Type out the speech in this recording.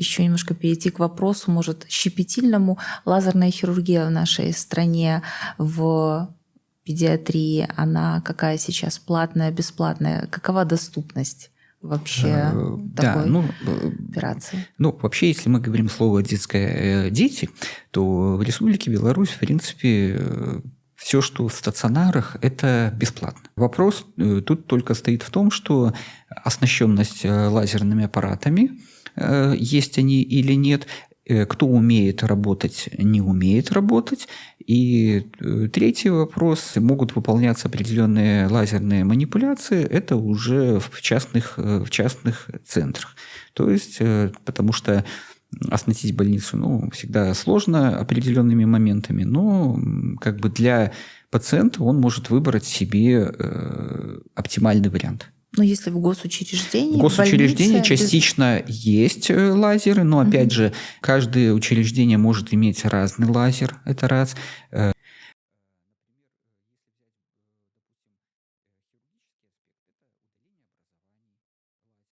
еще немножко перейти к вопросу, может, щепетильному. Лазерная хирургия в нашей стране в педиатрии, она какая сейчас? Платная, бесплатная? Какова доступность вообще такой операции? Вообще, если мы говорим слово дети, то в Республике Беларусь, в принципе, все, что в стационарах, это бесплатно. Вопрос тут только стоит в том, что оснащенность лазерными аппаратами, есть они или нет, кто умеет работать, не умеет работать. И третий вопрос, могут выполняться определенные лазерные манипуляции, это уже в частных центрах. То есть, потому что оснастить больницу всегда сложно определенными моментами, но для пациента он может выбрать себе оптимальный вариант. Но если в госучреждении, в госучреждении частично есть лазеры, но опять же, каждое учреждение может иметь разный лазер, это раз.